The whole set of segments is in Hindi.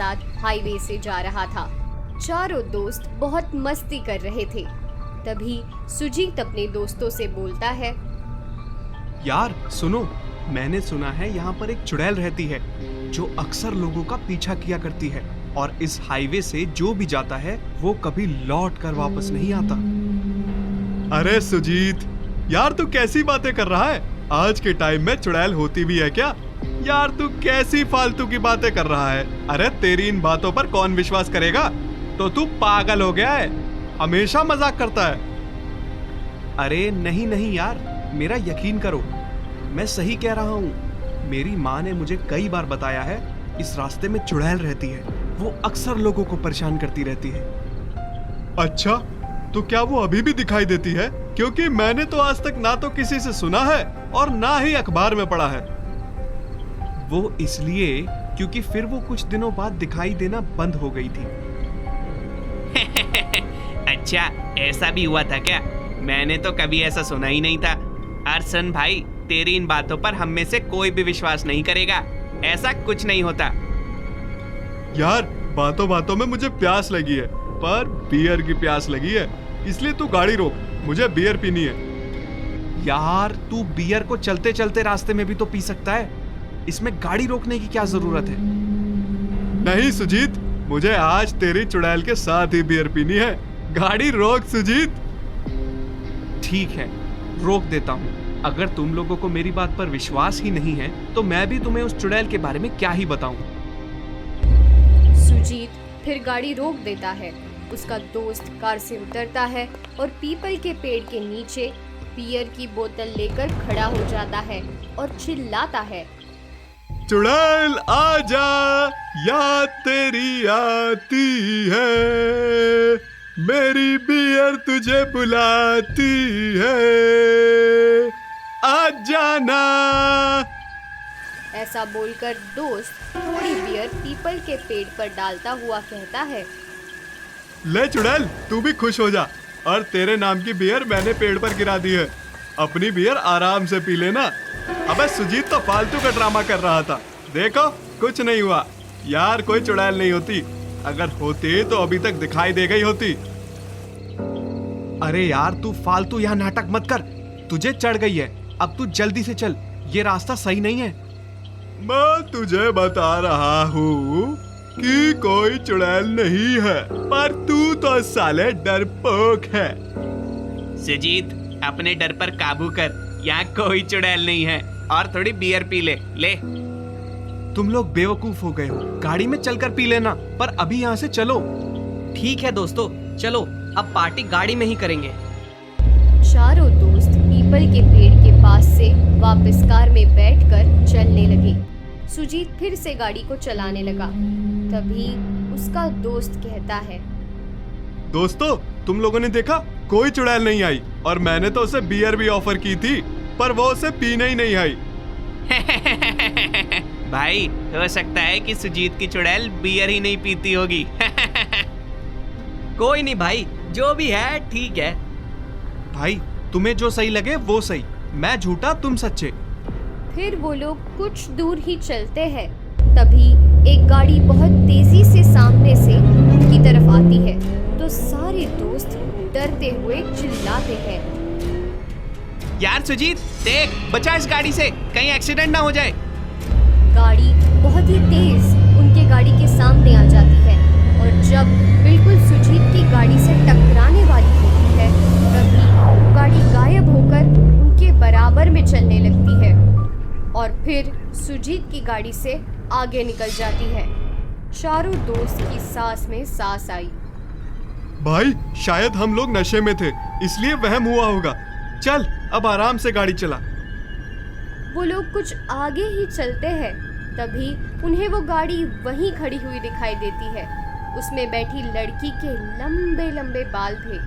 साथ हाईवे से जा रहा था। चारों दोस्त बहुत मस्ती कर रहे थे। तभी सुजीत अपने दोस्तों से बोलता है, यार सुनो, मैंने सुना है यहाँ पर एक चुड़ैल रहती है जो अक्सर लोगों का पीछा किया करती है और इस हाईवे से जो भी जाता है वो कभी लौट कर वापस नहीं आता। अरे सुजीत, यार तू कैसी बातें कर रहा है? आज के टाइम में चुड़ैल होती भी है क्या? यार तू कैसी फालतू की बातें कर रहा है? अरे तेरी इन बातों पर कौन विश्वास करेगा? तो तू पागल हो गया है, हमेशा मजाक करता है। अरे नहीं नहीं यार, मेरा यकीन करो, मैं सही कह रहा हूँ। मेरी माँ ने मुझे कई बार बताया है इस रास्ते में चुड़ैल रहती है, वो अक्सर लोगों को परेशान करती रहती है। अच्छा, तो क्या वो अभी भी दिखाई देती है? क्योंकि मैंने तो आज तक ना तो किसी से सुना है और ना ही अखबार में पढ़ा है। वो इसलिए क्योंकि फिर वो कुछ दिनों बाद दिखाई देना बंद हो गई थी। अच्छा, ऐसा भी हुआ था क्या? मैंने तो कभी ऐसा सुना ही नहीं था। अरसन भाई, तेरी इन बातों पर हम में से कोई भी विश्वास नहीं करेगा। ऐसा कुछ नहीं होता। यार बातों बातों में मुझे प्यास लगी है, पर बियर की प्यास लगी है, इसलिए तू गाड़ी रोक, मुझे बियर पीनी है। यार तू बियर को चलते चलते रास्ते में भी तो पी सकता है, इसमें गाड़ी रोकने की क्या जरूरत है? नहीं सुजीत, मुझे आज तेरी चुड़ैल के साथ ही बियर पीनी है। गाड़ी रोक सुजीत। ठीक है, रोक देता हूँ। अगर तुम लोगों को मेरी बात पर विश्वास ही नहीं है तो मैं भी तुम्हें उस चुड़ैल के बारे में क्या ही बताऊं। सुजीत फिर गाड़ी रोक देता है। उसका दोस्त कार से उतरता है और पीपल के पेड़ के नीचे बियर की बोतल लेकर खड़ा हो जाता है और चिल्लाता है, चुड़ैल आजा, याद तेरी आती है, मेरी बियर तुझे बुलाती है, आ जाना। ऐसा बोलकर दोस्त थोड़ी बियर पीपल के पेड़ पर डालता हुआ कहता है, ले चुड़ैल, तू भी खुश हो जा, और तेरे नाम की बियर मैंने पेड़ पर गिरा दी है। अपनी बियर आराम से पी लेना। अबे सुजीत तो फालतू का ड्रामा कर रहा था, देखो कुछ नहीं हुआ। यार कोई चुड़ैल नहीं होती, अगर होती तो अभी तक दिखाई दे गई होती। अरे यार तू फालतू यहाँ नाटक मत कर, तुझे चढ़ गई है, अब तू जल्दी से चल, ये रास्ता सही नहीं है। मैं तुझे बता रहा हूँ कि कोई चुड़ैल नहीं है, पर तू तो साले डरपोक है। सुजीत, अपने डर पर काबू कर, यहाँ कोई चुड़ैल नहीं है, और थोड़ी बियर पी ले। तुम लोग बेवकूफ हो गए हो, गाड़ी में चलकर पी लेना, पर अभी यहाँ से चलो। ठीक है दोस्तों, चलो अब पार्टी गाड़ी में ही करेंगे। चारों दोस्त पीपल के पेड़ के पास से वापस कार में बैठकर चलने लगे। सुजीत फिर से गाड़ी को चलाने लगा। तभी उसका दोस्त कहता है, दोस्तों तुम लोगों ने देखा, कोई चुड़ैल नहीं आई, और मैंने तो उसे बियर भी ऑफर की थी, पर वो उसे पीने ही नहीं आई। भाई, हो सकता है कि सुजीत की चुड़ैल बियर ही नहीं पीती होगी। कोई नहीं भाई, जो भी है ठीक है। भाई तुम्हें जो सही लगे वो सही, मैं झूठा तुम सच्चे। फिर वो लोग कुछ दूर ही चलते हैं। तभी एक गाड़ी बहुत तेजी से सामने से उनकी तरफ आती है, तो सारे दोस्त डरते हुए चिल्लाते हैं, यार सुजीत, देख, बचा इस गाड़ी से, कहीं एक्सीडेंट ना हो जाए। गाड़ी बहुत ही तेज उनके गाड़ी के सामने आ जाती है, और जब बिल्कुल सुजीत की गाड़ी से टकराने वाली होती है, तभी गाड़ी गायब होकर उनके बराबर में चलने लगती है और फिर सुजीत की गाड़ी से आगे निकल जाती है। चारों दोस्त की सांस में सांस आई। भाई शायद हम लोग नशे में थे, इसलिए वहम हुआ होगा। चल अब आराम से गाड़ी चला। वो लोग कुछ आगे ही चलते हैं, तभी उन्हें वो गाड़ी वहीं खड़ी हुई दिखाई देती है। उसमें बैठी लड़की के लंबे लंबे बाल थे,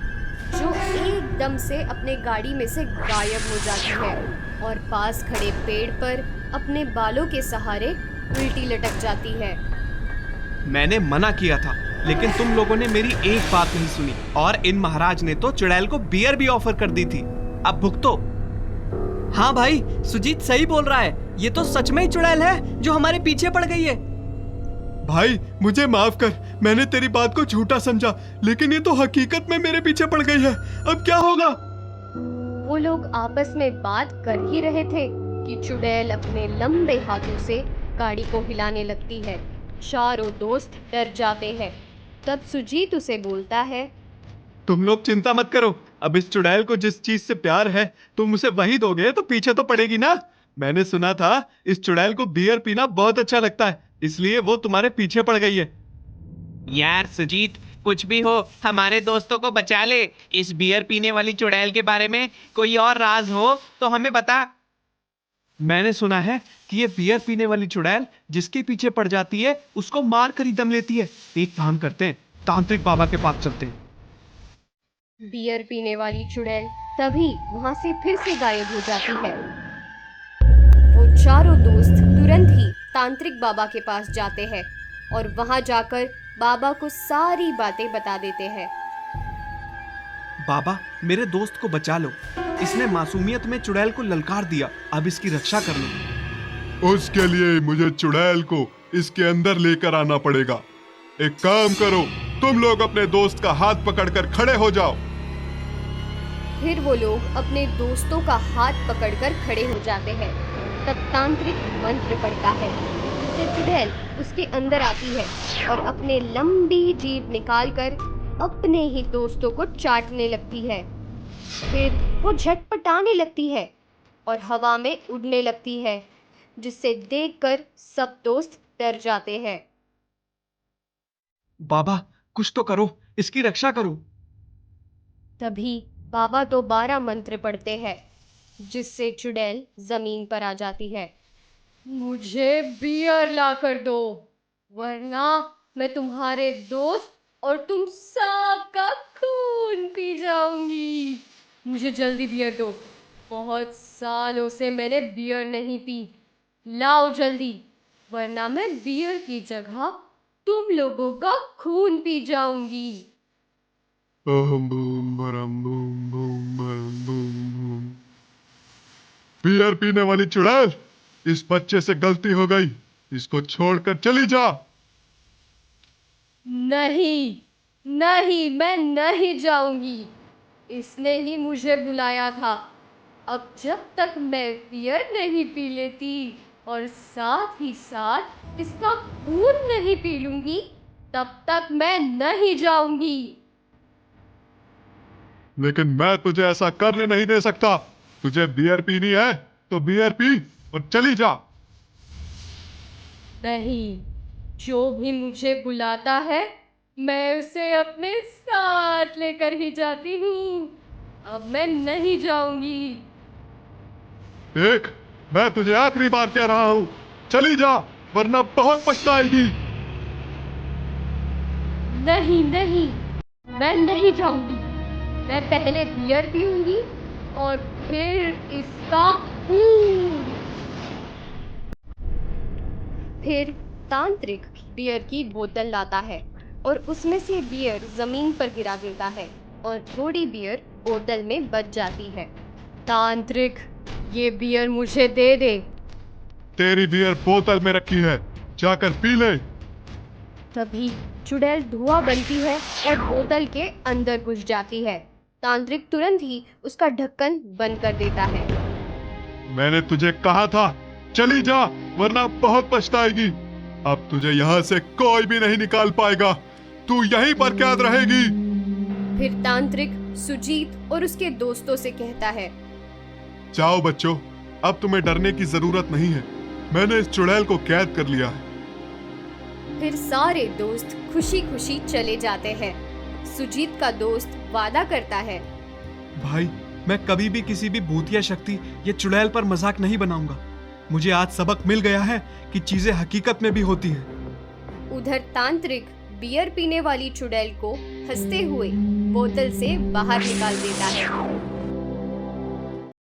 जो एकदम से अपने गाड़ी में से गायब हो जाती है और पास खड़े पेड़ पर अपने बालों के सहारे उल्टी लटक जाती है। मैंने मना किया था, लेकिन तुम लोगों ने मेरी एक बात नहीं सुनी, और इन महाराज ने तो चुड़ैल को बियर भी ऑफर कर दी थी। अब भुगतो। हाँ भाई, सुजीत सही बोल रहा है, ये तो सच में ही चुड़ैल है जो हमारे पीछे पड़ गई है। भाई मुझे माफ कर, मैंने तेरी बात को झूठा समझा, लेकिन ये तो हकीकत में मेरे पीछे पड़ गई है। अब क्या होगा? वो लोग आपस में बात कर ही रहे थे कि चुड़ैल अपने लंबे हाथों से गाड़ी को हिलाने लगती है। चारों दोस्त डर जाते हैं। तब सुजीत उसे बोलता है, तुम लोग चिंता मत करो, अब इस चुड़ैल को जिस चीज से प्यार है तुम उसे वही दोगे तो पीछे तो पड़ेगी ना। मैंने सुना था इस चुड़ैल को बियर पीना बहुत अच्छा लगता है, इसलिए वो तुम्हारे पीछे पड़ गई है। यार सुजीत, कुछ भी हो हमारे दोस्तों को बचा ले। इस बियर पीने वाली चुड़ैल के बारे में कोई और राज हो तो हमें बता। मैंने सुना है कि ये बियर पीने वाली चुड़ैल जिसके पीछे पड़ जाती है उसको मार कर ही दम लेती है। एक काम करते हैं, तांत्रिक बाबा के पास चलते हैं। बियर पीने वाली चुड़ैल तभी वहां से फिर से गायब हो जाती है। वो चारों दोस्त तुरंत ही तांत्रिक बाबा के पास जाते हैं और वहां जाकर बाबा को सारी बातें बता देते हैं। बाबा, मेरे दोस्त को बचा लो, इसने मासूमियत में चुड़ैल को ललकार दिया, अब इसकी रक्षा कर लो। उसके लिए मुझे चुड़ैल को इसके अंदर लेकर आना पड़ेगा। एक काम करो, तुम लोग अपने दोस्त का हाथ पकड़कर खड़े हो जाओ। फिर वो लोग अपने दोस्तों का हाथ पकड़कर खड़े हो जाते हैं। तब तांत्रिक मंत्र पढ़ता है, जिससे चुड़ैल उसके अंदर आती है और अपने लंबी जीभ निकालकर अपने ही दोस्तों को चाटने लगती है। फिर वो झटपटाने लगती है और हवा में उड़ने लगती है, जिससे देखकर सब दोस्त डर जाते हैं। बाबा, कुछ तो करो, इसकी रक्षा करो। तभी बाबा दोबारा मंत्र पढ़ते हैं, जिससे चुड़ैल जमीन पर आ जाती है। मुझे बियर ला कर दो, वरना मैं तुम्हारे दोस्त और तुम सबका खून पी जाऊंगी। मुझे जल्दी बियर दो, बहुत सालों से मैंने बियर नहीं पी। लाओ जल्दी, वरना मैं बियर की जगह तुम लोगों का खून पी जाऊंगी। बूम बूम बरम बूम बूम बरम बूम बूम। बियर पीने वाली चुड़ैल, इस बच्चे से गलती हो गई, इसको छोड़कर चली जा। नहीं नहीं, मैं नहीं जाऊंगी। इसने ही मुझे बुलाया था। अब जब तक मैं बियर नहीं पी लेती और साथ ही साथ इसका खून नहीं पी लूंगी, तब तक मैं नहीं जाऊंगी। लेकिन मैं तुझे ऐसा करने नहीं दे सकता। तुझे बियर पीनी है तो बियर पी और चली जा। नहीं, जो भी मुझे बुलाता है मैं उसे अपने साथ लेकर ही जाती हूँ। अब मैं नहीं जाऊंगी। देख, मैं तुझे आखिरी बार कह रहा हूँ, चली जा, वरना बहुत पछताएगी। नहीं नहीं, मैं नहीं जाऊंगी। मैं पहले बियर पीऊंगी और फिर इसका खून। फिर तांत्रिक बियर की बोतल लाता है और उसमें से बियर जमीन पर गिरा देता है और थोड़ी बियर बोतल में बच जाती है। तांत्रिक, ये बियर मुझे दे दे। तेरी बियर बोतल में रखी है, जाकर पी ले। तभी चुड़ैल धुआं बनती है और बोतल के अंदर घुस जाती है। तांत्रिक तुरंत ही उसका ढक्कन बंद कर देता है। मैंने तुझे कहा था, चली जा, वरना बहुत पछताएगी। अब तुझे यहाँ से कोई भी नहीं निकाल पाएगा, तू यहीं पर कैद रहेगी। फिर तांत्रिक सुजीत और उसके दोस्तों से कहता है, जाओ बच्चों, अब तुम्हें डरने की जरूरत नहीं है, मैंने इस चुड़ैल को कैद कर लिया है। फिर सारे दोस्त खुशी खुशी चले जाते हैं। सुजीत का दोस्त वादा करता है, भाई, मैं कभी भी किसी भी भूतिया शक्ति या चुड़ैल पर मजाक नहीं बनाऊंगा। मुझे आज सबक मिल गया है कि चीजें हकीकत में भी होती हैं। उधर तांत्रिक बियर पीने वाली चुड़ैल को हंसते हुए बोतल से बाहर निकाल देता है